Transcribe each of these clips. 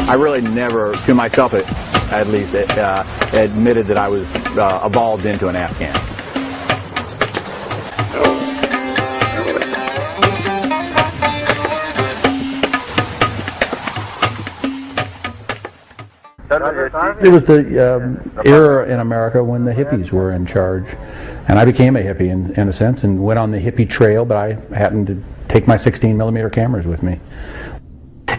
I really never, to myself at least, admitted that I was evolved into an Afghan. It was the era in America when the hippies were in charge, and I became a hippie in a sense and went on the hippie trail, but I happened to take my 16mm cameras with me.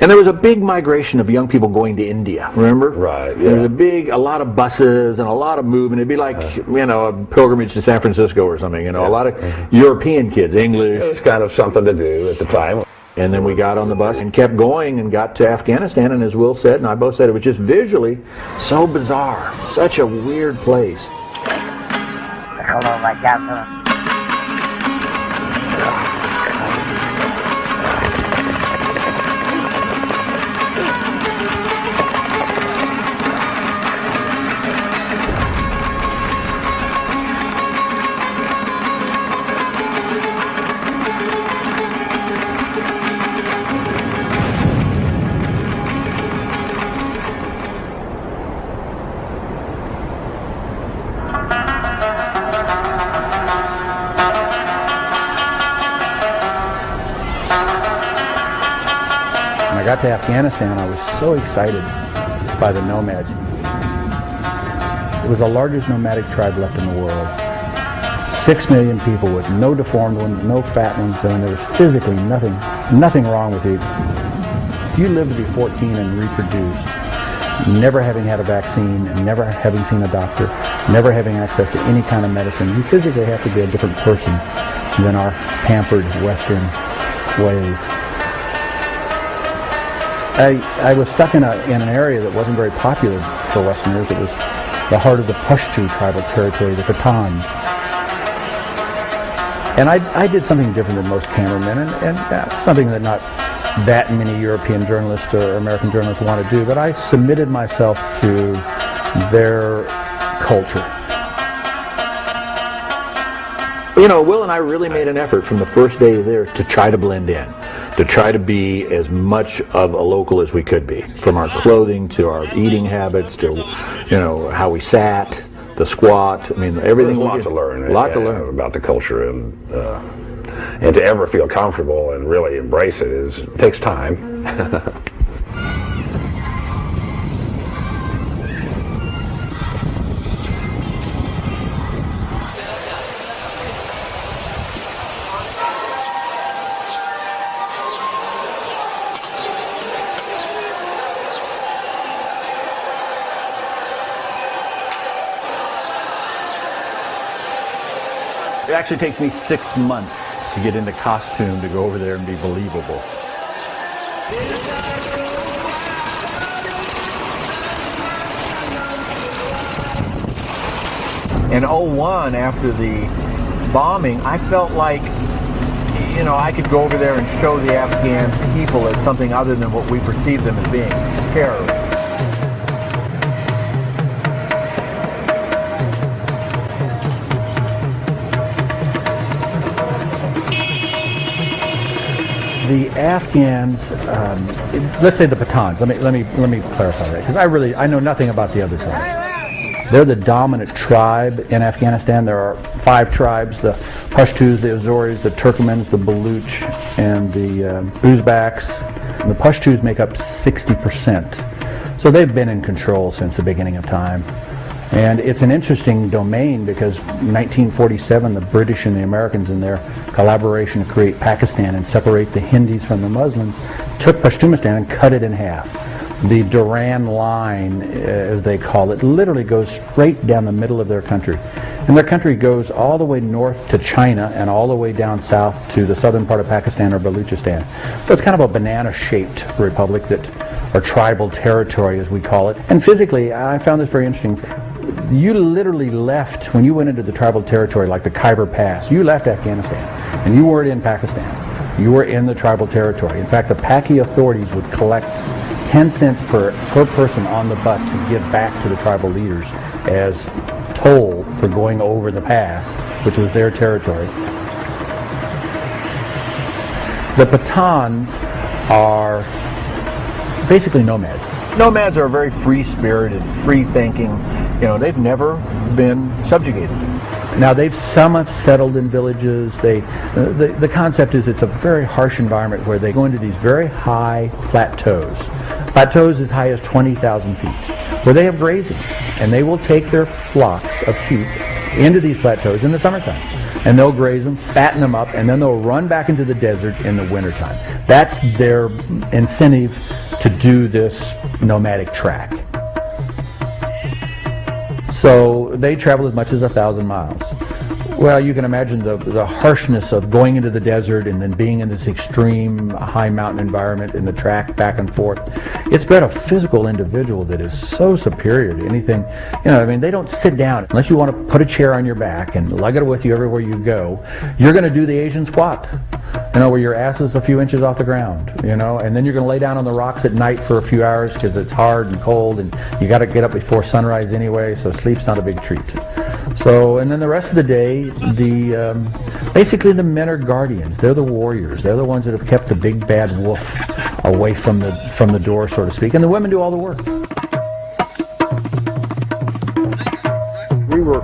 And there was a big migration of young people going to India, remember? Right, yeah. There was a lot of buses and a lot of movement. It'd be like, you know, a pilgrimage to San Francisco or something, you know, a lot of European kids, English. It was kind of something to do at the time. And then we got on the bus and kept going and got to Afghanistan, and as Will said, and I both said, it was just visually so bizarre, such a weird place. When I got to Afghanistan, I was so excited by the Nomads. It was the largest nomadic tribe left in the world. 6 million people with no deformed ones, no fat ones, and there was physically nothing wrong with you. If you lived to be 14 and reproduced, never having had a vaccine, never having seen a doctor, never having access to any kind of medicine, you physically have to be a different person than our pampered Western ways. I was stuck in an area that wasn't very popular for Westerners. It was the heart of the Pashto tribal territory, the Pathans. And I did something different than most cameramen, and that's something that not that many European journalists or American journalists want to do, but I submitted myself to their culture. You know, Will and I really made an effort from the first day there to try to blend in, to try to be as much of a local as we could be, from our clothing to our eating habits to, you know, how we sat, the squat. I mean, everything. There's a lot to learn. A lot to learn about the culture, and to ever feel comfortable and really embrace it takes time. It actually takes me 6 months to get into costume to go over there and be believable. In '01, after the bombing, I felt like, you know, I could go over there and show the Afghan people as something other than what we perceive them as being, terrorists. The Afghans, let's say the Pathans. Let me clarify that, because I know nothing about the other tribes. They're the dominant tribe in Afghanistan. There are 5 tribes: the Pashtus, the Azoris, the Turkmens, the Baluch, and the Uzbeks. And the Pashtus make up 60%. So they've been in control since the beginning of time. And it's an interesting domain because in 1947 the British and the Americans in their collaboration to create Pakistan and separate the Hindus from the Muslims took Pashtunistan and cut it in half. The Duran line, as they call it, literally goes straight down the middle of their country. And their country goes all the way north to China and all the way down south to the southern part of Pakistan or Baluchistan. So it's kind of a banana-shaped republic or tribal territory, as we call it. And physically, I found this very interesting. You literally left, when you went into the tribal territory, like the Khyber Pass, you left Afghanistan, and you weren't in Pakistan. You were in the tribal territory. In fact, the Paki authorities would collect 10 cents per person on the bus to give back to the tribal leaders as toll for going over the pass, which was their territory. The Pathans are basically nomads. Nomads are very free-spirited, free-thinking. You know, they've never been subjugated. Now some have settled in villages. The concept is it's a very harsh environment where they go into these very high plateaus as high as 20,000 feet, where they have grazing, and they will take their flocks of sheep into these plateaus in the summertime, and they'll graze them, fatten them up, and then they'll run back into the desert in the wintertime. That's their incentive to do this nomadic track. So they travel as much as 1,000 miles. Well, you can imagine the harshness of going into the desert and then being in this extreme high mountain environment in the track back and forth. It's been a physical individual that is so superior to anything. You know, I mean, they don't sit down. Unless you want to put a chair on your back and lug it with you everywhere you go, you're going to do the Asian squat. You know, where your ass is a few inches off the ground, you know, and then you're going to lay down on the rocks at night for a few hours because it's hard and cold, and you got to get up before sunrise anyway, so sleep's not a big treat. So, and then the rest of the day, basically the men are guardians. They're the warriors. They're the ones that have kept the big bad wolf away from the door, so to speak, and the women do all the work. We were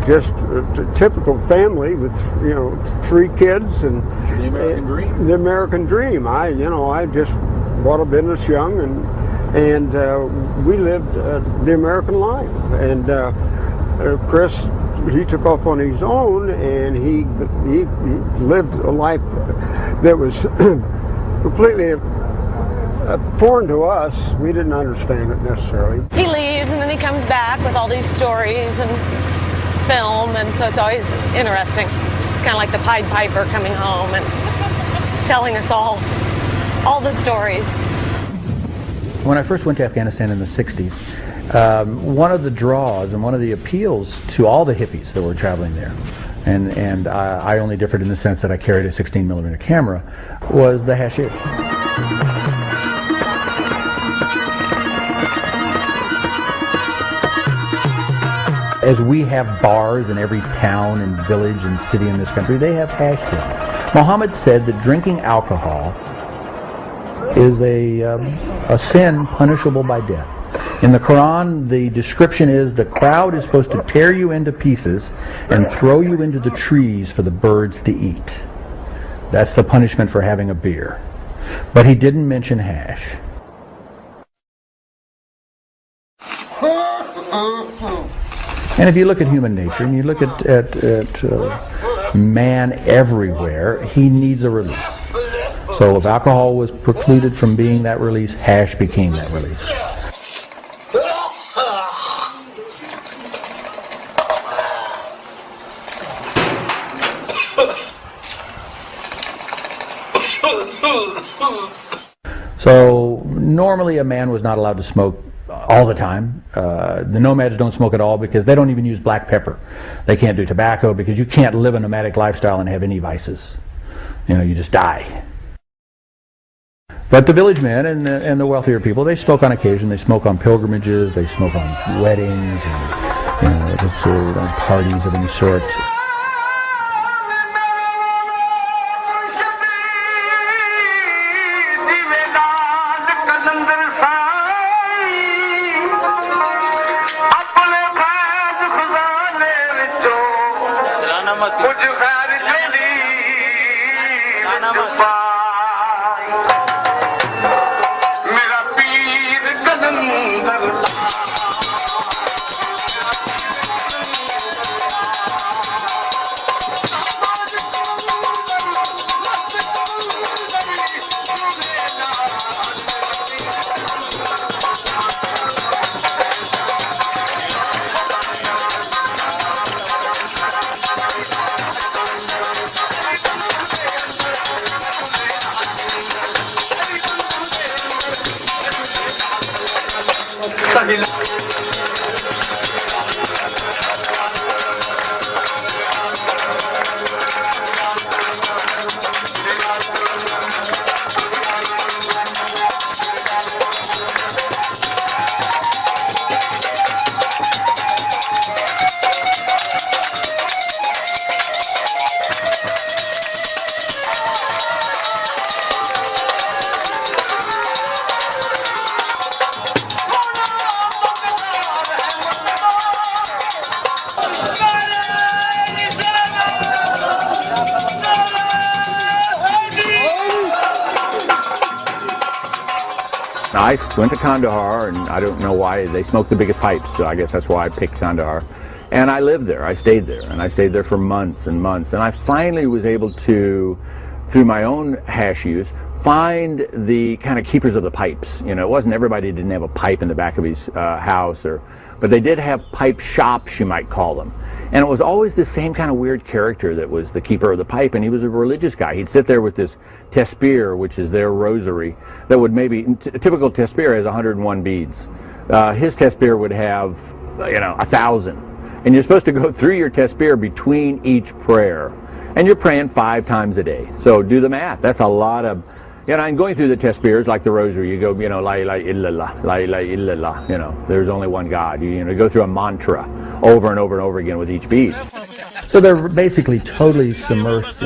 just a typical family with, you know, 3 kids and the American dream. The American dream. I just bought a business young, and we lived the American life. And Chris, he took off on his own, and he lived a life that was completely foreign to us. We didn't understand it necessarily. He leaves, and then he comes back with all these stories and film, and so it's always interesting. It's kind of like the Pied Piper coming home and telling us all the stories. When I first went to Afghanistan in the 60s, one of the draws and one of the appeals to all the hippies that were traveling there, and I only differed in the sense that I carried a 16mm camera, was the hashish. As we have bars in every town and village and city in this country, they have hash dens. Muhammad said that drinking alcohol is a sin punishable by death. In the Quran, the description is the crowd is supposed to tear you into pieces and throw you into the trees for the birds to eat. That's the punishment for having a beer. But he didn't mention hash. And if you look at human nature and you look at man everywhere, he needs a release. So if alcohol was precluded from being that release, hash became that release. So normally a man was not allowed to smoke all the time. The nomads don't smoke at all because they don't even use black pepper. They can't do tobacco because you can't live a nomadic lifestyle and have any vices. You know, you just die. But the village men and the wealthier people, they smoke on occasion. They smoke on pilgrimages. They smoke on weddings and parties of any sort. I went to Kandahar, and I don't know why, they smoke the biggest pipes, so I guess that's why I picked Kandahar. And I lived there, I stayed there, and I stayed there for months and months. And I finally was able to, through my own hash use, find the kind of keepers of the pipes. You know, it wasn't everybody didn't have a pipe in the back of his house, but they did have pipe shops, you might call them. And it was always the same kind of weird character that was the keeper of the pipe, and he was a religious guy. He'd sit there with this tespir, which is their rosary, that would maybe, a typical tespir has 101 beads. His tespir would have, 1,000. And you're supposed to go through your tespir between each prayer. And you're praying 5 times a day. So do the math. That's a lot of, and going through the tespirs, like the rosary, you go, la ilaha illallah, la ilaha illallah, there's only one God. You go through a mantra over and over and over again with each bead. So they're basically totally submersed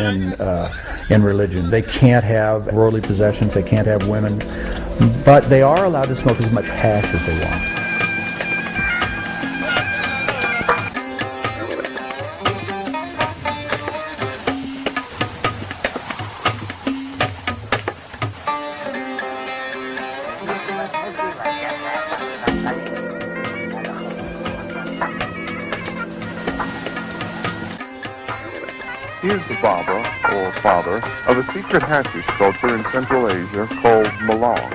in religion. They can't have worldly possessions, they can't have women, but they are allowed to smoke as much hash as they want. He is the Baba, or father, of a secret hashish culture in Central Asia called Malong.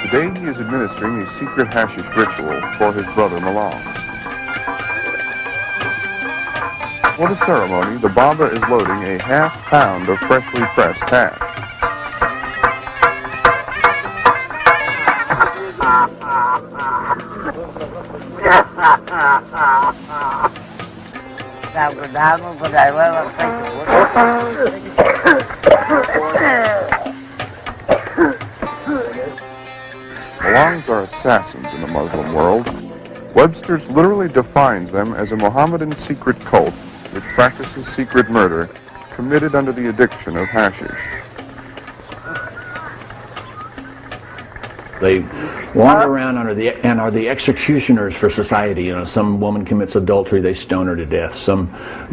Today he is administering a secret hashish ritual for his brother Malong. For the ceremony, the Baba is loading a half-pound of freshly pressed hash. Malongs are assassins in the Muslim world. Webster's literally defines them as a Mohammedan secret cult which practices secret murder committed under the addiction of hashish. They wander around and are the executioners for society. Some woman commits adultery, they stone her to death. Some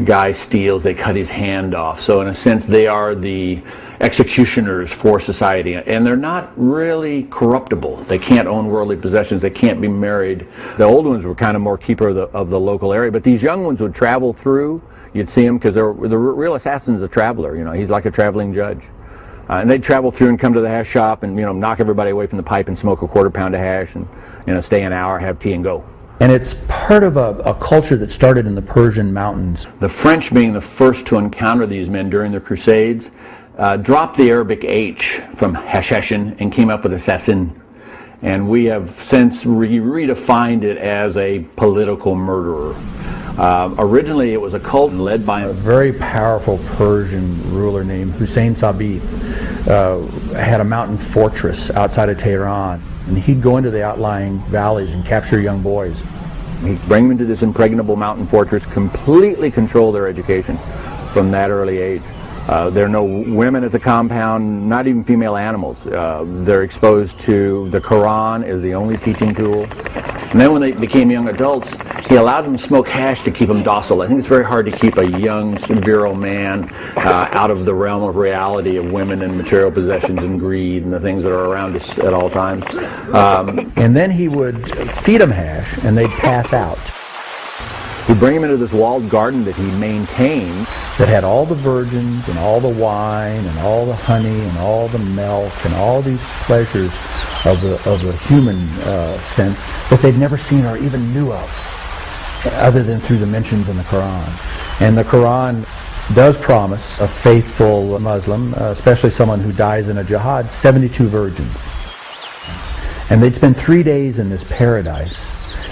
guy steals, they cut his hand off. So in a sense, they are the executioners for society. And they're not really corruptible. They can't own worldly possessions. They can't be married. The old ones were kind of more keeper of the local area. But these young ones would travel through. You'd see them because the real assassin's a traveler. He's like a traveling judge. And they'd travel through and come to the hash shop and, knock everybody away from the pipe and smoke a quarter-pound of hash and, stay an hour, have tea and go. And it's part of a culture that started in the Persian mountains. The French, being the first to encounter these men during the Crusades, dropped the Arabic H from Hashshashin and came up with assassin. And we have since redefined it as a political murderer. Originally, it was a cult led by a very powerful Persian ruler named Hussein Sabi. Had a mountain fortress outside of Tehran, and he'd go into the outlying valleys and capture young boys. He'd bring them into this impregnable mountain fortress, completely control their education from that early age. There are no women at the compound, not even female animals. They're exposed to the Quran as the only teaching tool. And then when they became young adults, he allowed them to smoke hash to keep them docile. I think it's very hard to keep a young, virile man out of the realm of reality of women and material possessions and greed and the things that are around us at all times. And then he would feed them hash, and they'd pass out. He'd bring them into this walled garden that he maintained, that had all the virgins and all the wine and all the honey and all the milk and all these pleasures of the human sense that they'd never seen or even knew of, other than through the mentions in the Quran. And the Quran does promise a faithful Muslim, especially someone who dies in a jihad, 72 virgins. And they'd spend 3 days in this paradise.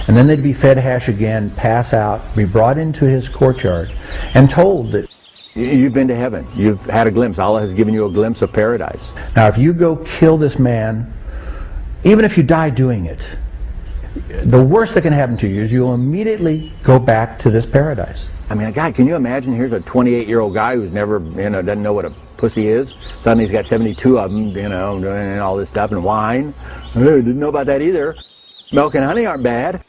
And then they'd be fed hash again, pass out, be brought into his courtyard, and told that you've been to heaven. You've had a glimpse. Allah has given you a glimpse of paradise. Now, if you go kill this man, even if you die doing it, the worst that can happen to you is you'll immediately go back to this paradise. I mean, God, can you imagine? Here's a 28-year-old guy who's never, doesn't know what a pussy is. Suddenly he's got 72 of them, doing all this stuff, and wine. Didn't know about that either. Milk and honey aren't bad.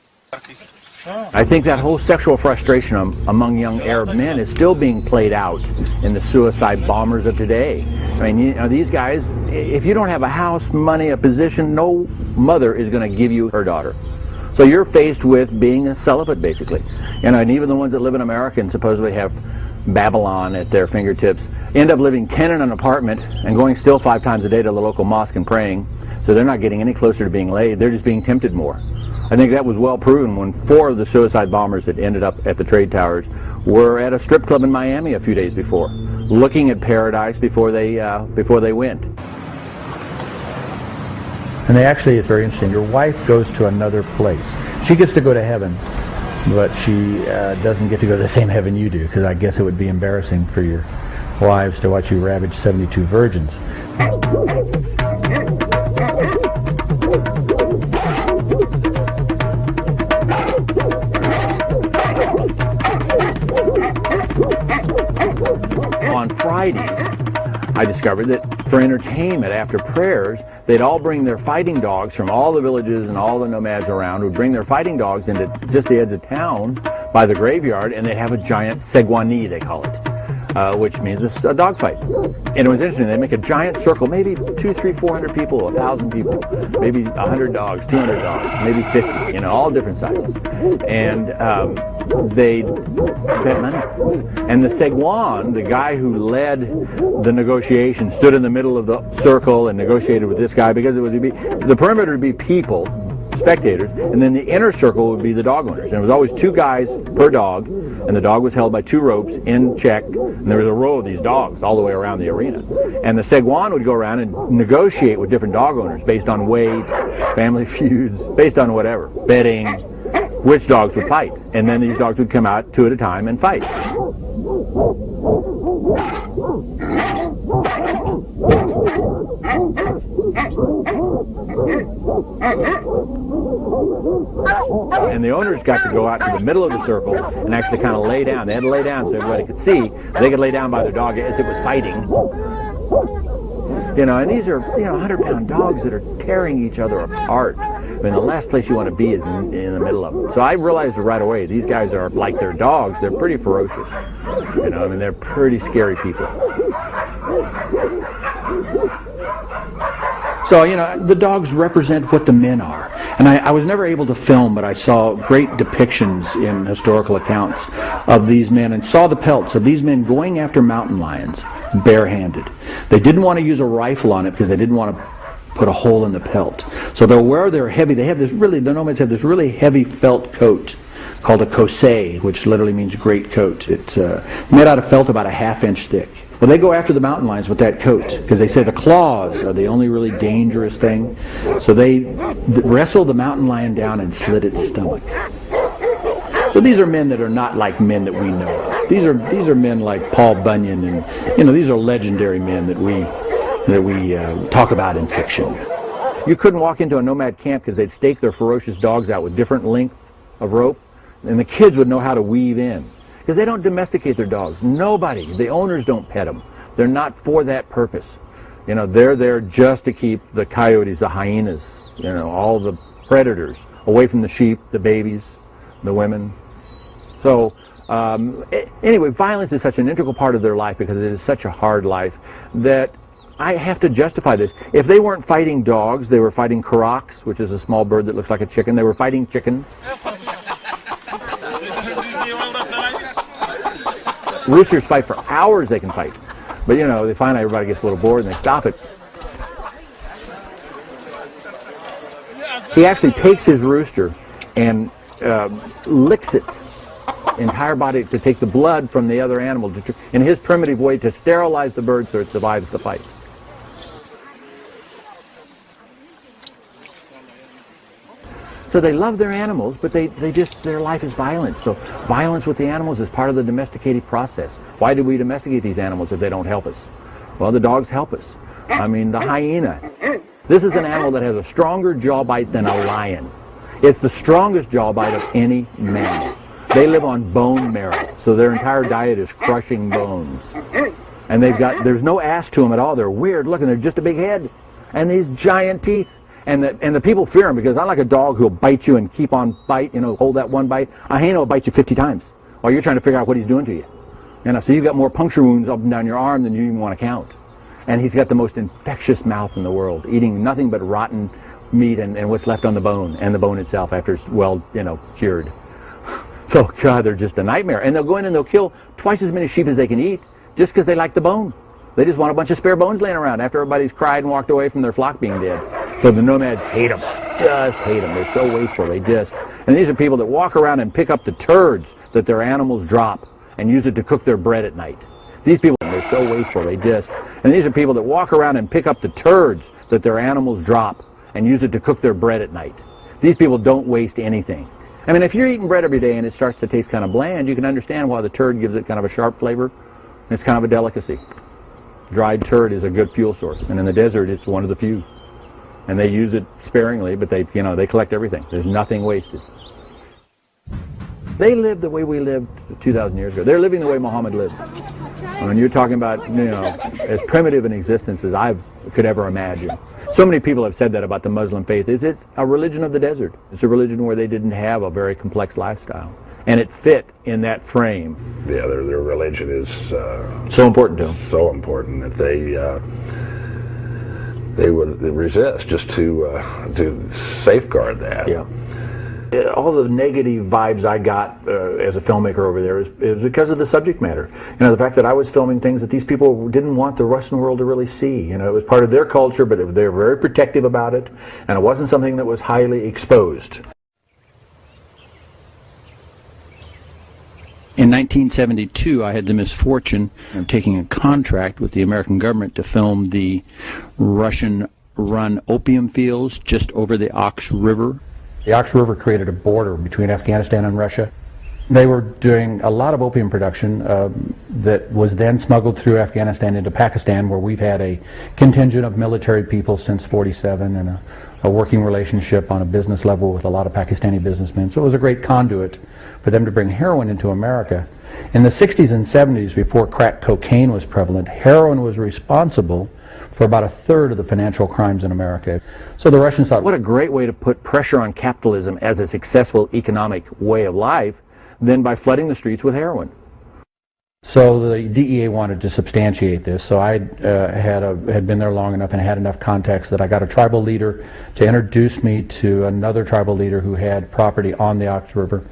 I think that whole sexual frustration among young Arab men is still being played out in the suicide bombers of today. I mean, you know, these guys, if you don't have a house, money, a position, no mother is going to give you her daughter. So you're faced with being a celibate, basically. You know, and even the ones that live in America and supposedly have Babylon at their fingertips end up living 10 in an apartment and going still 5 times a day to the local mosque and praying. So they're not getting any closer to being laid. They're just being tempted more. I think that was well proven when 4 of the suicide bombers that ended up at the trade towers were at a strip club in Miami a few days before, looking at paradise before they went. And they actually, it's very interesting, your wife goes to another place. She gets to go to heaven, but she doesn't get to go to the same heaven you do, because I guess it would be embarrassing for your wives to watch you ravage 72 virgins. On Fridays, I discovered that for entertainment after prayers, they'd all bring their fighting dogs from all the villages and all the nomads around would bring their fighting dogs into just the edge of town by the graveyard, and they'd have a giant segwani, they call it, which means a dog fight. And it was interesting, they'd make a giant circle, maybe 200, 300, 400 people, 1,000 people, maybe 100 dogs, 200 dogs, maybe 50, you know, all different sizes. And they'd bet money. And the Segwan, the guy who led the negotiation, stood in the middle of the circle and negotiated with this guy, because the perimeter would be people, spectators, and then the inner circle would be the dog owners. And it was always 2 guys per dog, and the dog was held by 2 ropes in check, and there was a row of these dogs all the way around the arena. And the Segwan would go around and negotiate with different dog owners based on weight, family feuds, based on whatever, betting, which dogs would fight. And then these dogs would come out 2 at a time and fight. And the owners got to go out to the middle of the circle and actually kind of lay down. They had to lay down so everybody could see. They could lay down by their dog as it was fighting. You know, and these are, you know, 100-pound dogs that are tearing each other apart. I mean, the last place you want to be is in the middle of them. So I realized right away, these guys are like their dogs. They're pretty ferocious. You know, I mean, they're pretty scary people. So, you know, the dogs represent what the men are. And I was never able to film, but I saw great depictions in historical accounts of these men and saw the pelts of these men going after mountain lions barehanded. They didn't want to use a rifle on it because they didn't want to put a hole in the pelt. So they'll wear their heavy, the nomads have this really heavy felt coat called a kosei, which literally means great coat. It's made out of felt about a 1/2 inch thick. Well, they go after the mountain lions with that coat because they say the claws are the only really dangerous thing. So they wrestle the mountain lion down and slit its stomach. So these are men that are not like men that we know of. These are men like Paul Bunyan, and you know, these are legendary men that we talk about in fiction. You couldn't walk into a nomad camp because they'd stake their ferocious dogs out with different length of rope, and the kids would know how to weave in. Because they don't domesticate their dogs. Nobody. The owners don't pet them. They're not for that purpose. You know, they're there just to keep the coyotes, the hyenas, you know, all the predators away from the sheep, the babies, the women. So, anyway, violence is such an integral part of their life because it is such a hard life that I have to justify this. If they weren't fighting dogs, they were fighting karoks, which is a small bird that looks like a chicken. They were fighting chickens. Roosters fight for hours, they can fight. But, you know, they find out everybody gets a little bored and they stop it. He actually takes his rooster and licks it, entire body, to take the blood from the other animal in his primitive way to sterilize the bird so it survives the fight. So they love their animals, but their life is violent. So violence with the animals is part of the domesticated process. Why do we domesticate these animals if they don't help us? Well, the dogs help us. I mean, the hyena. This is an animal that has a stronger jaw bite than a lion. It's the strongest jaw bite of any mammal. They live on bone marrow, so their entire diet is crushing bones. And there's no ass to them at all. They're weird looking. They're just a big head and these giant teeth. And the people fear him because I'm like a dog who'll bite you and keep on bite, hold that one bite. A hyena will bite you 50 times while you're trying to figure out what he's doing to you. So you've got more puncture wounds up and down your arm than you even want to count. And he's got the most infectious mouth in the world, eating nothing but rotten meat and what's left on the bone, and the bone itself after it's well, cured. So, God, they're just a nightmare. And they'll go in and they'll kill twice as many sheep as they can eat just because they like the bone. They just want a bunch of spare bones laying around after everybody's cried and walked away from their flock being dead. So the nomads hate them, just hate them. They're so wasteful, and these are people that walk around and pick up the turds that their animals drop and use it to cook their bread at night. These people, they're so wasteful, and these are people that walk around and pick up the turds that their animals drop and use it to cook their bread at night. These people don't waste anything. I mean, if you're eating bread every day and it starts to taste kind of bland, you can understand why the turd gives it kind of a sharp flavor. It's kind of a delicacy. Dried turd is a good fuel source, and in the desert it's one of the few. And they use it sparingly, but they collect everything. There's nothing wasted. They live the way we lived 2,000 years ago. They're living the way Muhammad lived. When you're talking about, as primitive an existence as I could ever imagine. So many people have said that about the Muslim faith. It's a religion of the desert. It's a religion where they didn't have a very complex lifestyle. And it fit in that frame. Yeah, their religion is so important to them. So important that they would resist just to safeguard that. Yeah. All the negative vibes I got as a filmmaker over there is because of the subject matter. The fact that I was filming things that these people didn't want the Russian world to really see. It was part of their culture, but they were very protective about it, and it wasn't something that was highly exposed. In 1972, I had the misfortune of taking a contract with the American government to film the Russian-run opium fields just over the Ox River. The Ox River created a border between Afghanistan and Russia. They were doing a lot of opium production that was then smuggled through Afghanistan into Pakistan, where we've had a contingent of military people since '47 and a working relationship on a business level with a lot of Pakistani businessmen. So it was a great conduit for them to bring heroin into America. In the 60s and 70s, before crack cocaine was prevalent, heroin was responsible for about a third of the financial crimes in America. So the Russians thought, what a great way to put pressure on capitalism as a successful economic way of life than by flooding the streets with heroin. So the DEA wanted to substantiate this, so I had been there long enough and had enough contacts that I got a tribal leader to introduce me to another tribal leader who had property on the Ox River,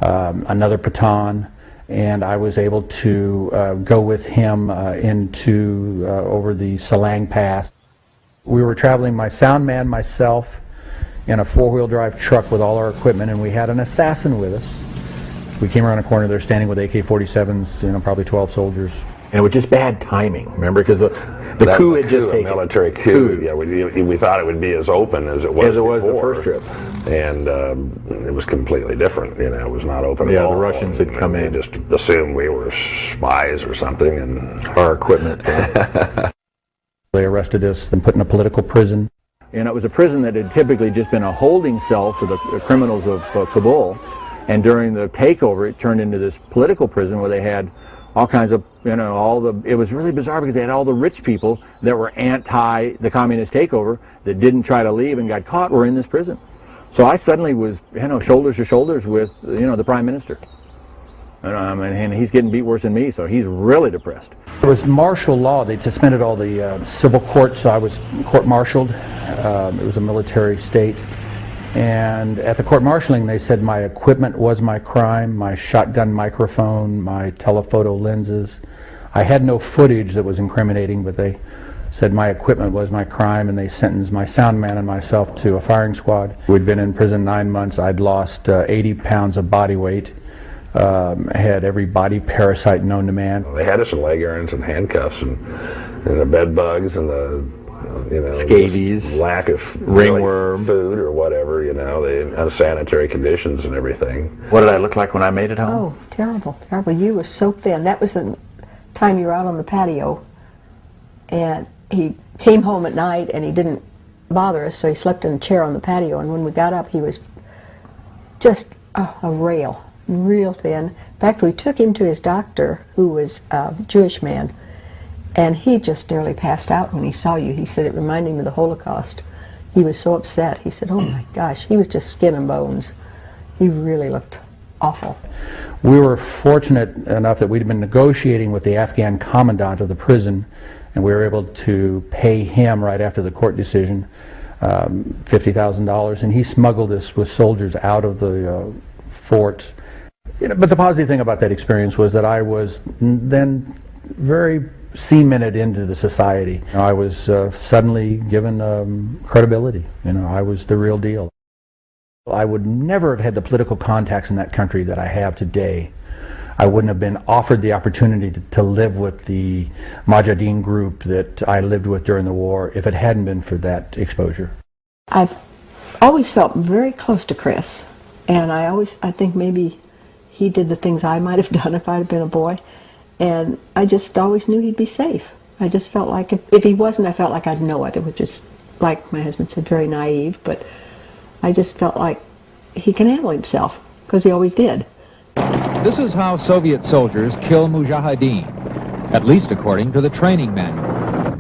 another Pathan, and I was able to go with him over the Salang Pass. We were traveling, my sound man, myself, in a four-wheel drive truck with all our equipment, and we had an assassin with us. We came around a corner, they're standing with AK-47s, probably 12 soldiers. And it was just bad timing, remember, because the coup had just taken. A military coup. Yeah, we thought it would be as open as it was the first trip. And it was completely different, it was not open at all. Yeah, the Russians had come in. They just assumed we were spies or something, and our equipment. They arrested us and put in a political prison. And it was a prison that had typically just been a holding cell for the criminals of Kabul. And during the takeover, it turned into this political prison where they had all kinds of, it was really bizarre because they had all the rich people that were anti the communist takeover that didn't try to leave and got caught were in this prison. So I suddenly was, shoulders to shoulders with, the prime minister. And he's getting beat worse than me, so he's really depressed. It was martial law. They suspended all the civil courts, so I was court-martialed. It was a military state. And at the court-martialing, they said my equipment was my crime, my shotgun microphone, my telephoto lenses. I had no footage that was incriminating, but they said my equipment was my crime, and they sentenced my sound man and myself to a firing squad. We'd been in prison 9 months. I'd lost 80 pounds of body weight. I had every body parasite known to man. They had us in leg irons and handcuffs and the bed bugs and the scabies, lack of ringworm, food or whatever, the unsanitary conditions and everything. What did I look like when I made it home? Oh, terrible, terrible. You were so thin. That was the time you were out on the patio, and he came home at night and he didn't bother us, so he slept in a chair on the patio, and when we got up he was just a rail, real thin. In fact, we took him to his doctor, who was a Jewish man, and he just nearly passed out when he saw you. He said it reminded him of the Holocaust. He was so upset. He said, oh my gosh, he was just skin and bones. He really looked awful. We were fortunate enough that we'd been negotiating with the Afghan commandant of the prison, and we were able to pay him right after the court decision $50,000, and he smuggled us with soldiers out of the fort. But the positive thing about that experience was that I was then very cemented into the society. I was suddenly given credibility. I was the real deal. I would never have had the political contacts in that country that I have today. I wouldn't have been offered the opportunity to live with the Mujahideen group that I lived with during the war if it hadn't been for that exposure. I've always felt very close to Chris, and I think maybe he did the things I might have done if I had been a boy, and I just always knew he'd be safe. I just felt like if he wasn't, I felt like I'd know it. It was just, like my husband said, very naive, but I just felt like he can handle himself, because he always did. This is how Soviet soldiers kill Mujahideen, at least according to the training manual.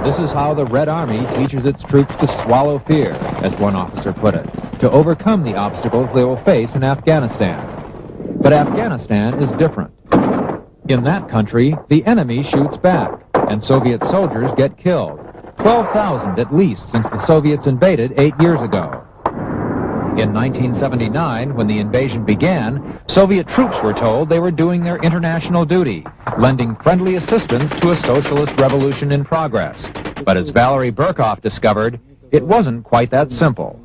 This is how the Red Army teaches its troops to swallow fear, as one officer put it, to overcome the obstacles they will face in Afghanistan. But Afghanistan is different. In that country, the enemy shoots back, and Soviet soldiers get killed. 12,000 at least since the Soviets invaded 8 years ago. In 1979, when the invasion began, Soviet troops were told they were doing their international duty, lending friendly assistance to a socialist revolution in progress. But as Valerie Burkhoff discovered, it wasn't quite that simple.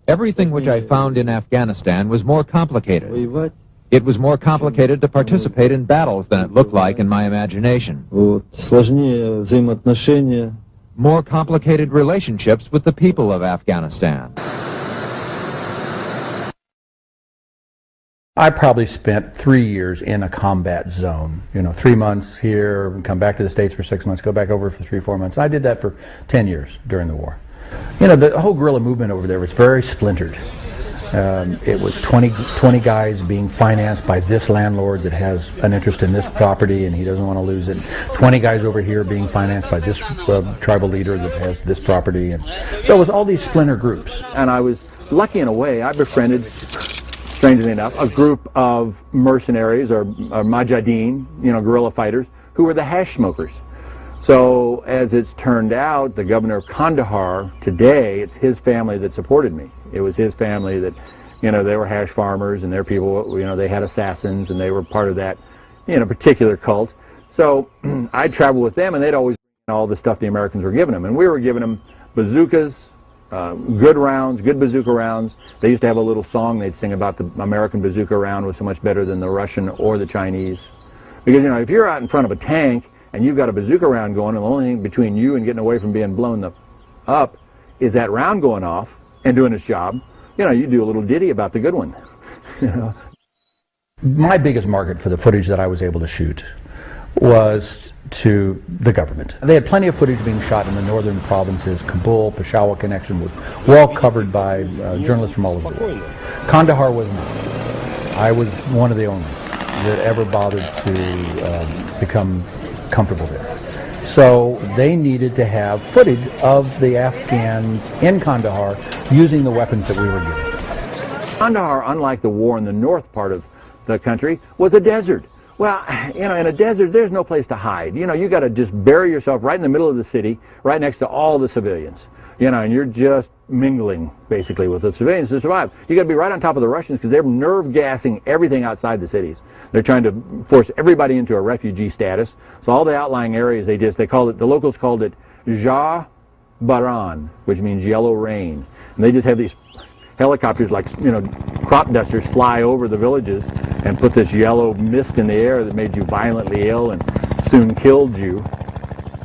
Everything which I found in Afghanistan was more complicated. It was more complicated to participate in battles than it looked like in my imagination. More complicated relationships with the people of Afghanistan. I probably spent 3 years in a combat zone. 3 months here, come back to the States for 6 months, go back over for 3-4 months. I did that for 10 years during the war. The whole guerrilla movement over there was very splintered. It was 20 guys being financed by this landlord that has an interest in this property and he doesn't want to lose it. 20 guys over here being financed by this tribal leader that has this property. And so it was all these splinter groups. And I was lucky in a way. I befriended, strangely enough, a group of mercenaries or Mujahideen, guerrilla fighters, who were the hash smokers. So as it's turned out, the governor of Kandahar today, it's his family that supported me. It was his family that, they were hash farmers and their people, they had assassins and they were part of that, particular cult. So I'd travel with them and they'd always bring all the stuff the Americans were giving them. And we were giving them bazookas, good rounds, good bazooka rounds. They used to have a little song they'd sing about the American bazooka round was so much better than the Russian or the Chinese. Because, if you're out in front of a tank and you've got a bazooka round going, and the only thing between you and getting away from being blown up is that round going off and doing its job, you do a little ditty about the good one. My biggest market for the footage that I was able to shoot was to the government. They had plenty of footage being shot in the northern provinces. Kabul, Peshawar connection was well covered by journalists from all over the world. Kandahar was not. I was one of the only that ever bothered to become comfortable there. So they needed to have footage of the Afghans in Kandahar using the weapons that we were given. Kandahar, unlike the war in the north part of the country, was a desert. Well, in a desert, there's no place to hide. You got to just bury yourself right in the middle of the city, right next to all the civilians. And you're just mingling, basically, with the civilians to survive. You got to be right on top of the Russians because they're nerve gassing everything outside the cities. They're trying to force everybody into a refugee status. So all the outlying areas, they called it, the locals called it Ja Baran, which means yellow rain. And they just have these helicopters like, crop dusters fly over the villages and put this yellow mist in the air that made you violently ill and soon killed you.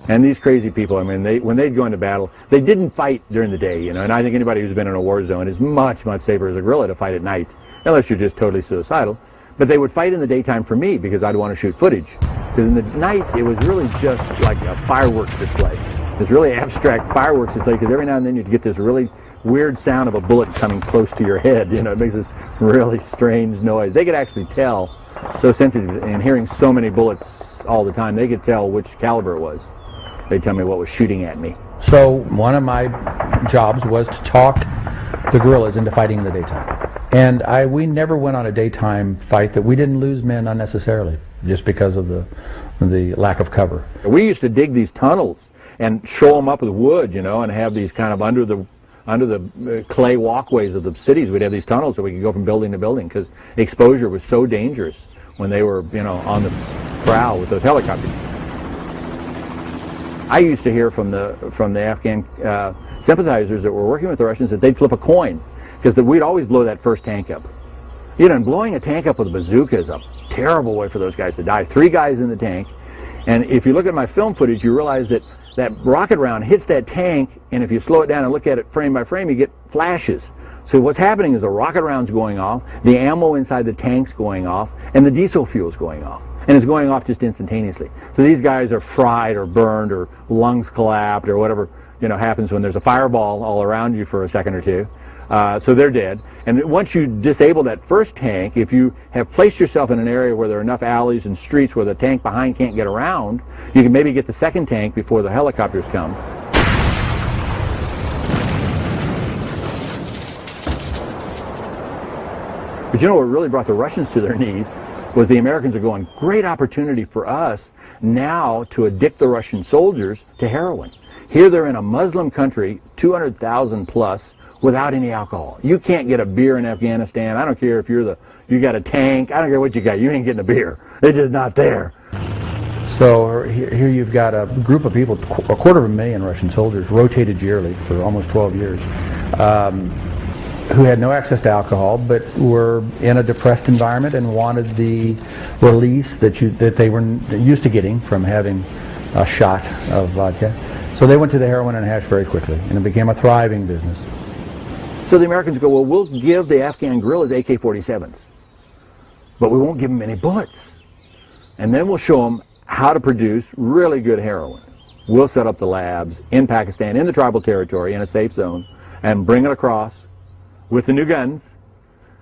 And these crazy people, when they'd go into battle, they didn't fight during the day, and I think anybody who's been in a war zone is much, much safer as a guerrilla to fight at night, unless you're just totally suicidal. But they would fight in the daytime for me because I'd want to shoot footage. Because in the night, it was really just like a fireworks display. This really abstract fireworks display, because every now and then you'd get this really weird sound of a bullet coming close to your head. It makes this really strange noise. They could actually tell, so sensitive, and hearing so many bullets all the time, they could tell which caliber it was. They'd tell me what was shooting at me. So one of my jobs was to talk the guerrillas into fighting in the daytime. And we never went on a daytime fight that we didn't lose men unnecessarily, just because of the lack of cover. We used to dig these tunnels and show them up with wood, you know, and have these kind of under the clay walkways of the cities. We'd have these tunnels so we could go from building to building, because exposure was so dangerous when they were, you know, on the prowl with those helicopters. I used to hear from the Afghan sympathizers that were working with the Russians that they'd flip a coin, because we'd always blow that first tank up. You know, and blowing a tank up with a bazooka is a terrible way for those guys to die. 3 guys in the tank, and if you look at my film footage, you realize that that rocket round hits that tank, and if you slow it down and look at it frame by frame, you get flashes. So what's happening is the rocket round's going off, the ammo inside the tank's going off, and the diesel fuel's going off. And it's going off just instantaneously. So these guys are fried or burned or lungs collapsed or whatever, you know, happens when there's a fireball all around you for a second or two. So they're dead. And once you disable that first tank, if you have placed yourself in an area where there are enough alleys and streets where the tank behind can't get around, you can maybe get the second tank before the helicopters come. But you know what really brought the Russians to their knees was the Americans are going, great opportunity for us now to addict the Russian soldiers to heroin. Here they're in a Muslim country, 200,000 plus, without any alcohol. You can't get a beer in Afghanistan. I don't care if you got a tank. I don't care what you got. You ain't getting a beer. It's just not there. So here you've got a group of people, 250,000 Russian soldiers, rotated yearly for almost 12 years, who had no access to alcohol, but were in a depressed environment and wanted the release that they were used to getting from having a shot of vodka. So they went to the heroin and hash very quickly, and it became a thriving business. So the Americans go, well, we'll give the Afghan guerrillas AK-47s, but we won't give them any bullets. And then we'll show them how to produce really good heroin. We'll set up the labs in Pakistan, in the tribal territory, in a safe zone, and bring it across with the new guns,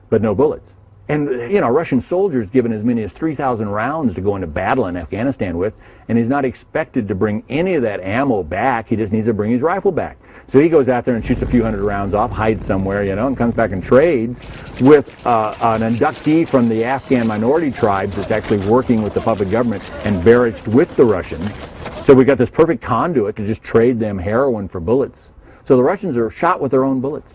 but no bullets. And, you know, Russian soldiers given as many as 3,000 rounds to go into battle in Afghanistan with, and he's not expected to bring any of that ammo back. He just needs to bring his rifle back. So he goes out there and shoots a few hundred rounds off, hides somewhere, you know, and comes back and trades with an inductee from the Afghan minority tribes that's actually working with the puppet government and barracks with the Russians. So we got this perfect conduit to just trade them heroin for bullets. So the Russians are shot with their own bullets.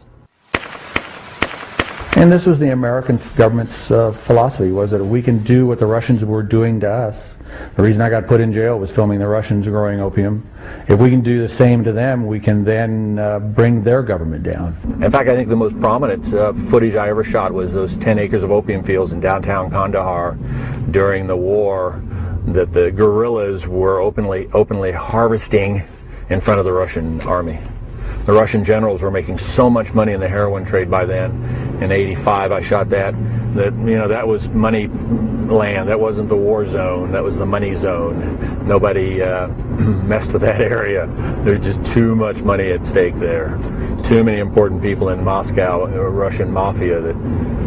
And this was the American government's philosophy, was that we can do what the Russians were doing to us. The reason I got put in jail was filming the Russians growing opium. If we can do the same to them, we can then bring their government down. In fact, I think the most prominent footage I ever shot was those 10 acres of opium fields in downtown Kandahar during the war that the guerrillas were openly harvesting in front of the Russian army. The Russian generals were making so much money in the heroin trade by then. In '85, I shot that, you know, that was money land. That wasn't the war zone. That was the money zone. Nobody messed with that area. There was just too much money at stake there. Too many important people in Moscow, Russian mafia that,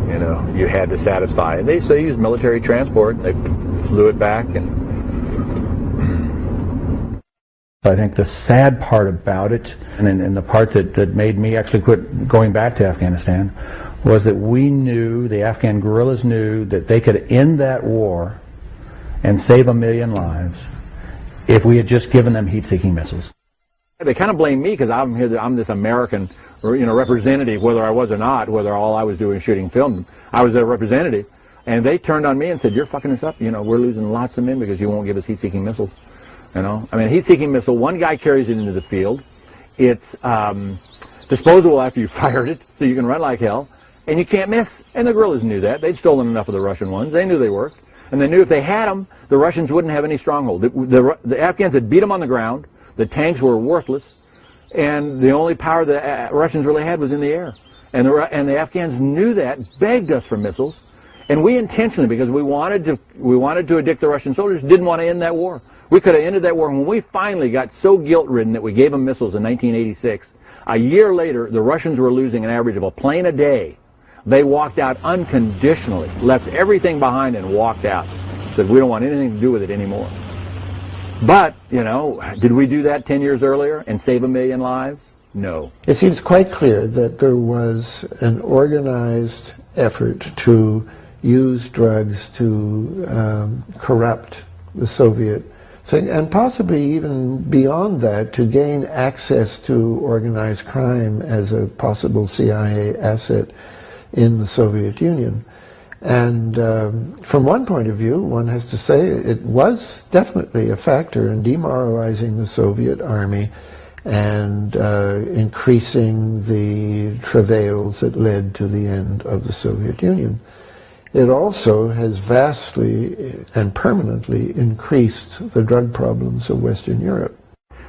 you know, you had to satisfy. And they used military transport. They flew it back. And I think the sad part about it, and the part that made me actually quit going back to Afghanistan, was that we knew, the Afghan guerrillas knew, that they could end that war and save 1 million lives if we had just given them heat-seeking missiles. They kind of blame me because I'm this American, you know, representative, whether I was or not, whether all I was doing was shooting film. I was their representative, and they turned on me and said, "You're fucking us up. You know, we're losing lots of men because you won't give us heat-seeking missiles." You know, I mean, a heat-seeking missile, one guy carries it into the field. It's disposable after you fired it, so you can run like hell, and you can't miss. And the guerrillas knew that. They'd stolen enough of the Russian ones. They knew they worked. And they knew if they had them, the Russians wouldn't have any stronghold. The Afghans had beat them on the ground. The tanks were worthless. And the only power the Russians really had was in the air. And the Afghans knew that, begged us for missiles. And we intentionally, because we wanted to addict the Russian soldiers, didn't want to end that war. We could have ended that war. And when we finally got so guilt-ridden that we gave them missiles in 1986, a year later, the Russians were losing an average of a plane a day. They walked out unconditionally, left everything behind and walked out. Said, we don't want anything to do with it anymore. But, you know, did we do that 10 years earlier and save 1 million lives? No. It seems quite clear that there was an organized effort to use drugs to corrupt the Soviet thing, and possibly even beyond that, to gain access to organized crime as a possible CIA asset in the Soviet Union. And from one point of view, one has to say it was definitely a factor in demoralizing the Soviet army and increasing the travails that led to the end of the Soviet Union. It also has vastly and permanently increased the drug problems of Western Europe.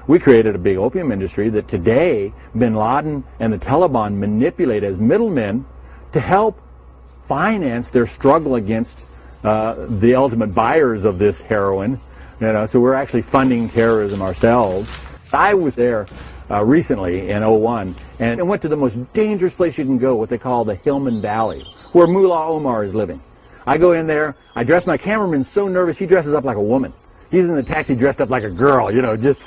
We created a big opium industry that today bin Laden and the Taliban manipulate as middlemen to help finance their struggle against the ultimate buyers of this heroin. You know, so we're actually funding terrorism ourselves. I was there recently in 01 and went to the most dangerous place you can go, what they call the Hillman Valley, where Mullah Omar is living. I go in there, I dress, my cameraman's so nervous, he dresses up like a woman. He's in the taxi dressed up like a girl, you know, just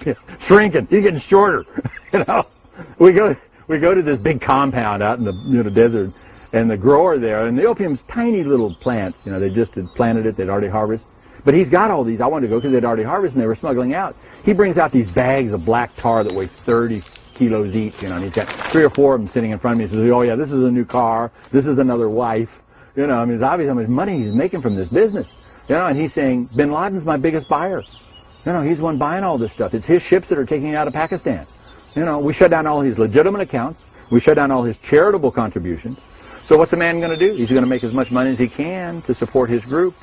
shrinking. He's getting shorter, you know. We go to this big compound out in the desert, and the grower there, and the opium's tiny little plants, you know, they just had planted it, they'd already harvested. But he's got all these. I wanted to go because they'd already harvested and they were smuggling out. He brings out these bags of black tar that weigh 30 kilos each, you know, and he's got 3 or 4 of them sitting in front of me. He says, oh yeah, this is a new car, this is another wife. You know, I mean, it's obvious how much money he's making from this business. You know, and he's saying, bin Laden's my biggest buyer. You know, he's the one buying all this stuff. It's his ships that are taking it out of Pakistan. You know, we shut down all his legitimate accounts. We shut down all his charitable contributions. So what's a man going to do? He's going to make as much money as he can to support his group.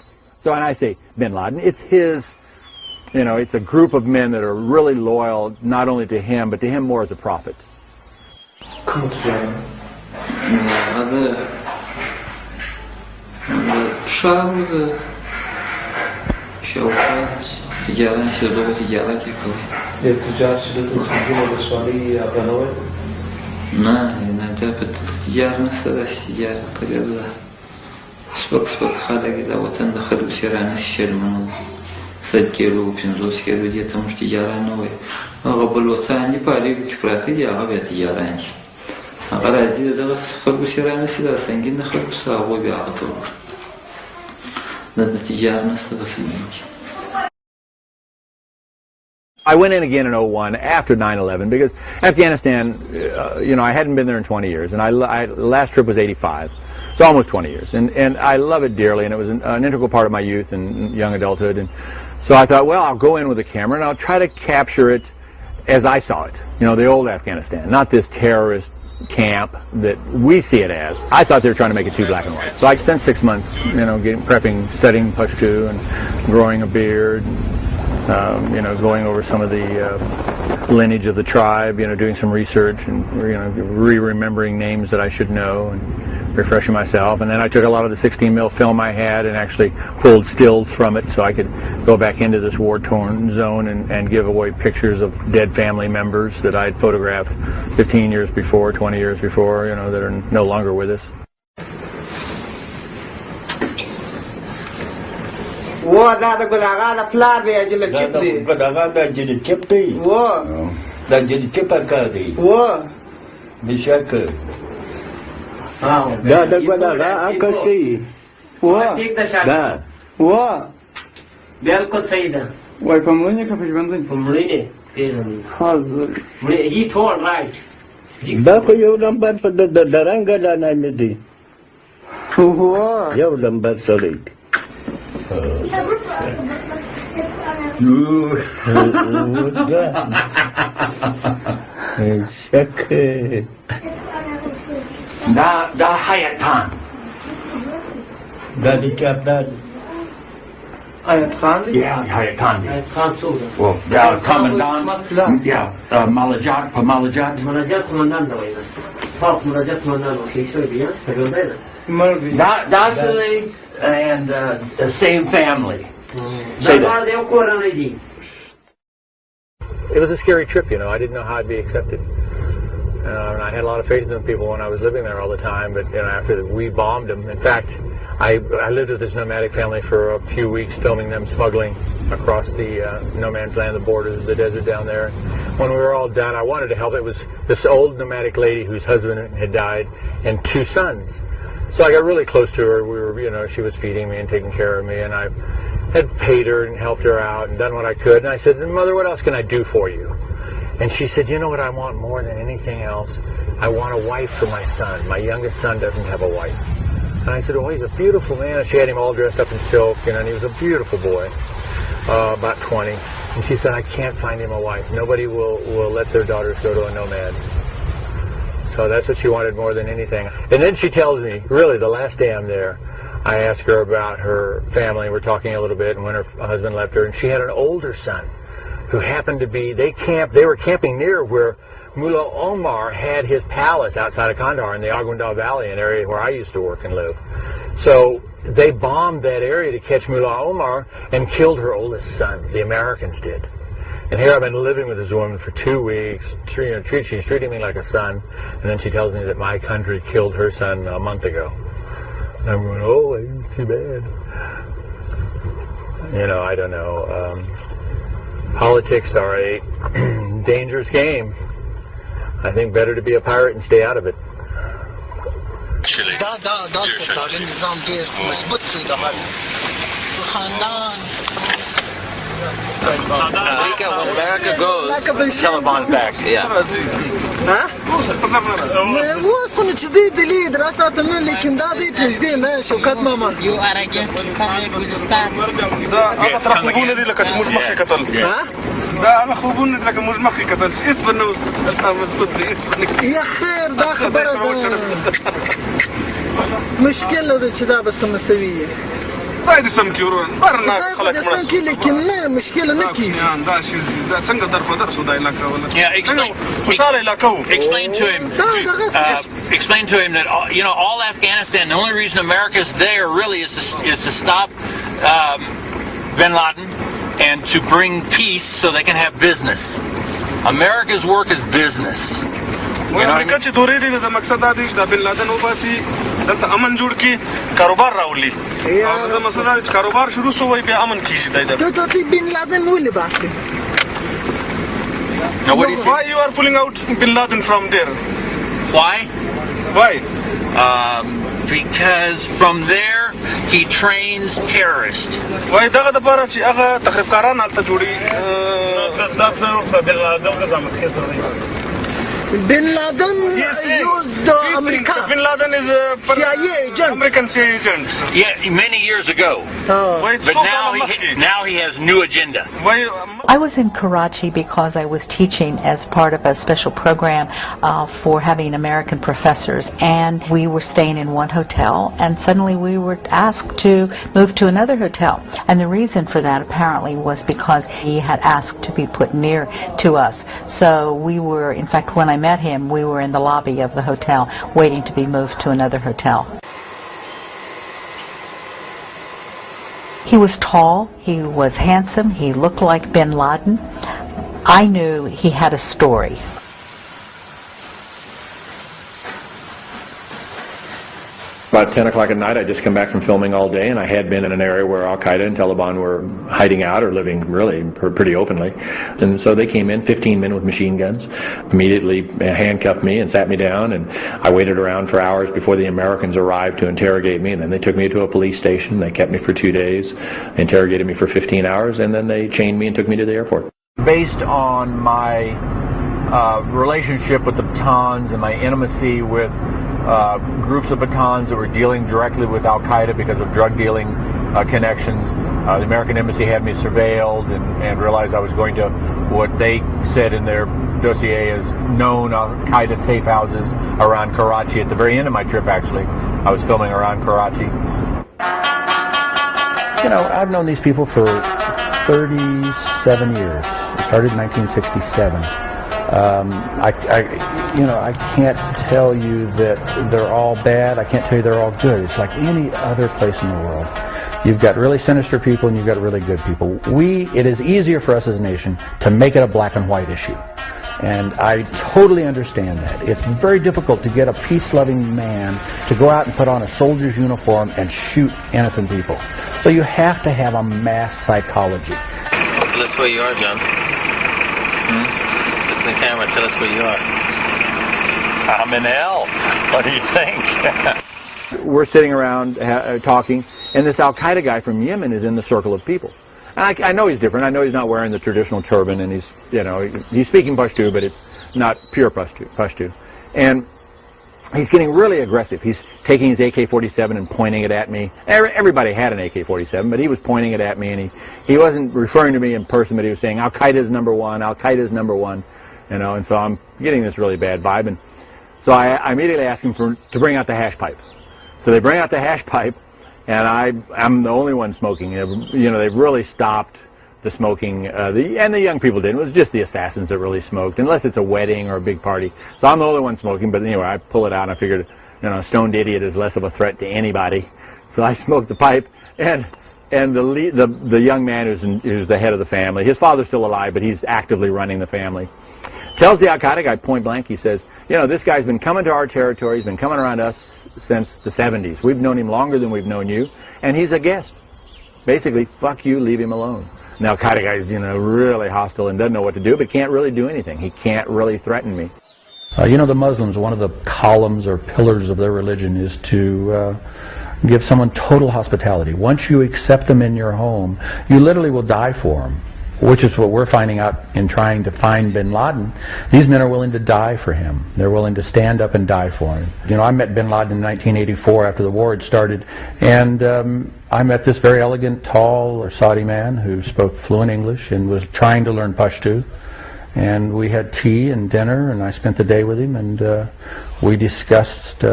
So, and I say, bin Laden, it's his, you know, it's a group of men that are really loyal, not only to him, but to him more as a prophet. نه دا په تجار نسته داسې تجار په دې ده سپک خلک د وطن د خلکو سره نسي شرمنو 100 کیلو 50 کیلو دې ته موږ تجاران نه وایو هغه بلوڅان دي په اړیکو کې پراته دي هغه بیا تجاران دي هغه راځي دغه خلکو سره نسي دا سنګین خلکو سره هغه بیا هغه ته وکړي د تجار نسته داسې نه. I went in again in 01 after 9/11 because Afghanistan, you know, I hadn't been there in 20 years, and last trip was 85, so almost 20 years, and I love it dearly, and it was an integral part of my youth and young adulthood, and so I thought, well, I'll go in with a camera and I'll try to capture it as I saw it, you know, the old Afghanistan, not this terrorist camp that we see it as. I thought they were trying to make it too black and white. So I spent 6 months, you know, prepping, studying Pashto and growing a beard. You know, going over some of the lineage of the tribe, you know, doing some research and, you know, remembering names that I should know and refreshing myself. And then I took a lot of the 16mm film I had and actually pulled stills from it so I could go back into this war-torn zone and give away pictures of dead family members that I had photographed 15 years before, 20 years before, you know, that are no longer with us. Wo da gulaga da plar be ajil chip di. Gulaga da ajil chip di. Wo. Da ajil chip ka di. Wo. Bishak. Da gulaga akashi. Wo. Da. Wo. बिल्कुल सही था वही पमलने का फिशबंदन पमलने हाँ he told right da ko yo lambar pa daranga da na midi huwa yo lambar sorry Da Hayatan. Da dikkat da. Hayatan? Yeah, Hayatan. Hayatan so. Well, da commandant. Yeah, Malajat, Malajat. Malajat commandant da wayna. Fark Malajat commandant okay so dia sebenarnya. Dasili and the same family. Say that. It was a scary trip, you know. I didn't know how I'd be accepted. And I had a lot of faith in the people when I was living there all the time, but after we bombed them, in fact, I lived with this nomadic family for a few weeks, filming them smuggling across the no man's land, the borders, the desert down there. When we were all done, I wanted to help. It was this old nomadic lady whose husband had died and 2 sons. So I got really close to her. We were, she was feeding me and taking care of me, and I had paid her and helped her out and done what I could. And I said, Mother, what else can I do for you? And she said, you know what I want more than anything else? I want a wife for my son. My youngest son doesn't have a wife. And I said, oh, he's a beautiful man. And she had him all dressed up in silk, and he was a beautiful boy, about 20. And she said, I can't find him a wife. Nobody will let their daughters go to a nomad. So that's what she wanted more than anything. And then she tells me, really, the last day I'm there, I asked her about her family. We're talking a little bit, and when her husband left her, and she had an older son who happened to be, they were camping near where Mullah Omar had his palace outside of Kandahar in the Agundal Valley, an area where I used to work and live. So they bombed that area to catch Mullah Omar and killed her oldest son. The Americans did. And here I've been living with this woman for 2 weeks. She's treating me like a son. And then she tells me that my country killed her son a month ago. And I'm going, oh, it's too bad. I don't know. Politics are a dangerous game. I think better to be a pirate and stay out of it. When America goes, Taliban backs, yeah. You are against دا انا خوبونه لکه موږ مخکې کتل چې هیڅ به نه اوس مثبت دی هیڅ به نه یا خیر دا خبره ده مشکل ده چې دا به سمسوي دا دې سم کې ورور برنه خلک مړه دا کې لیکن نه مشکل نه کیږي دا شي دا څنګه در په در شو دا علاقه ولا خوشاله علاقه explain to him that all Afghanistan, the only reason America's there really is to stop bin Laden and to bring peace so they can have business. America's work is business. امریکا چې دورې دي د مقصد دا دی چې د بن لادن وباسي دلته امن جوړ کړي کاروبار راولي او دا مسله چې کاروبار شروع شوی بیا امن کیږي ته بن لادن ولې باسي Why you are pulling out bin Laden from there? Why? Because from there he trains terrorists. Why دغه د پاره چې هغه تخریبکاران هلته جوړي دا څه بن لادن Bin Laden used America. Bin Laden is a CIA agent. American CIA agent. Yeah, many years ago. But now he has new agenda. I was in Karachi because I was teaching as part of a special program for having American professors, and we were staying in one hotel, and suddenly we were asked to move to another hotel. And the reason for that apparently was because he had asked to be put near to us. So we were, in fact, when I met him, we were in the lobby of the hotel waiting to be moved to another hotel. He was tall, he was handsome, he looked like bin Laden. I knew he had a story. About 10 o'clock at night, I just come back from filming all day, and I had been in an area where Al-Qaeda and Taliban were hiding out or living really pretty openly. And so they came in, 15 men with machine guns, immediately handcuffed me and sat me down, and I waited around for hours before the Americans arrived to interrogate me, and then they took me to a police station. They kept me for 2 days, interrogated me for 15 hours, and then they chained me and took me to the airport. Based on my relationship with the Pathans and my intimacy with groups of Pathans that were dealing directly with Al-Qaeda because of drug dealing connections. The American Embassy had me surveilled and realized I was going to what they said in their dossier as known Al-Qaeda safe houses around Karachi. At the very end of my trip, actually, I was filming around Karachi. I've known these people for 37 years. It started in 1967. I can't tell you that they're all bad. I can't tell you they're all good. It's like any other place in the world. You've got really sinister people and you've got really good people. It is easier for us as a nation to make it a black and white issue. And I totally understand that. It's very difficult to get a peace-loving man to go out and put on a soldier's uniform and shoot innocent people. So you have to have a mass psychology. Tell us where you are, John. Look in the camera, tell us where you are. I'm in hell. What do you think? We're sitting around talking, and this Al-Qaeda guy from Yemen is in the circle of people. And I know he's different. I know he's not wearing the traditional turban, and he's speaking Pashto, but it's not pure Pashto. And he's getting really aggressive. He's taking his AK-47 and pointing it at me. Everybody had an AK-47, but he was pointing it at me, and he wasn't referring to me in person, but he was saying, Al-Qaeda's number one, Al-Qaeda's number one, and so I'm getting this really bad vibe. And so I immediately asked him to bring out the hash pipe. So they bring out the hash pipe, and I'm the only one smoking. They've really stopped the smoking, and the young people didn't. It was just the assassins that really smoked, unless it's a wedding or a big party. So I'm the only one smoking, but anyway, I pull it out, and I figured, a stoned idiot is less of a threat to anybody. So I smoked the pipe, and the young man who's the head of the family, his father's still alive, but he's actively running the family, tells the Al-Qaeda guy point blank, he says, this guy's been coming to our territory, he's been coming around us since the 70s. We've known him longer than we've known you, and he's a guest. Basically, fuck you, leave him alone. Now, Al-Qaeda guy's, really hostile and doesn't know what to do, but can't really do anything. He can't really threaten me. The Muslims, one of the columns or pillars of their religion is to give someone total hospitality. Once you accept them in your home, you literally will die for them. Which is what we're finding out in trying to find bin Laden. These men are willing to die for him. They're willing to stand up and die for him. I met bin Laden in 1984 after the war had started, and I met this very elegant, tall Saudi man who spoke fluent English and was trying to learn Pashto. And we had tea and dinner, and I spent the day with him, and we discussed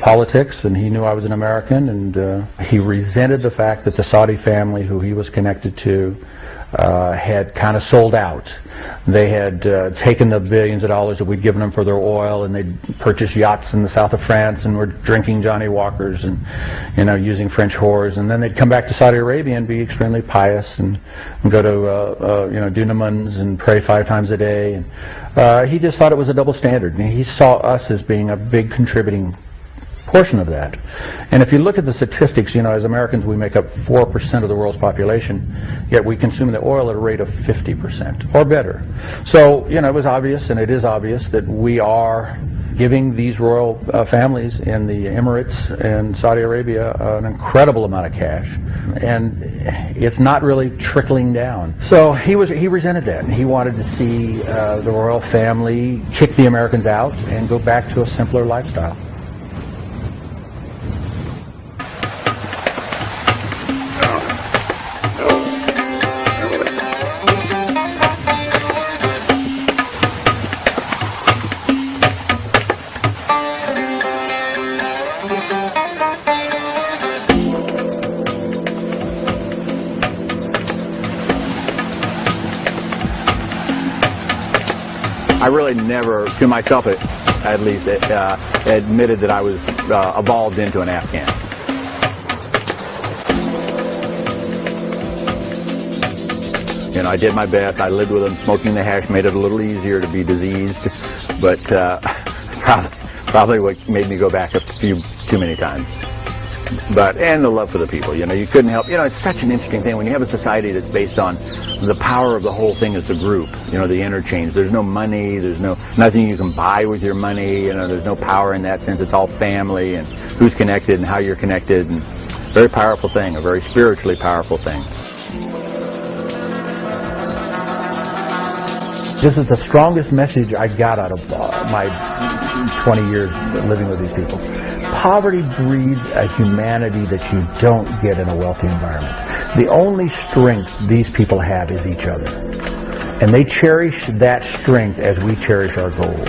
politics, and he knew I was an American, and he resented the fact that the Saudi family who he was connected to had kind of sold out. They had taken the billions of dollars that we'd given them for their oil, and they'd purchased yachts in the south of France, and were drinking Johnny Walkers and using French whores, and then they'd come back to Saudi Arabia and be extremely pious and go to do Nomads and pray 5 times a day. And he just thought it was a double standard, and he saw us as being a big contributing portion of that. And if you look at the statistics, as Americans we make up 4% of the world's population, yet we consume the oil at a rate of 50% or better. So, it was obvious, and it is obvious, that we are giving these royal families in the Emirates and Saudi Arabia an incredible amount of cash, and it's not really trickling down. So he resented that, and he wanted to see the royal family kick the Americans out and go back to a simpler lifestyle. I really never, to myself at least, admitted that I was evolved into an Afghan. I did my best. I lived with them. Smoking the hash made it a little easier to be diseased, but probably what made me go back too many times. And the love for the people. You couldn't help. It's such an interesting thing when you have a society that's based on the power of the whole thing as a group. The interchange. There's no money. There's nothing you can buy with your money. There's no power in that sense. It's all family and who's connected and how you're connected. And very powerful thing. A very spiritually powerful thing. This is the strongest message I got out of my 20 years living with these people. Poverty breeds a humanity that you don't get in a wealthy environment. The only strength these people have is each other. And they cherish that strength as we cherish our goals.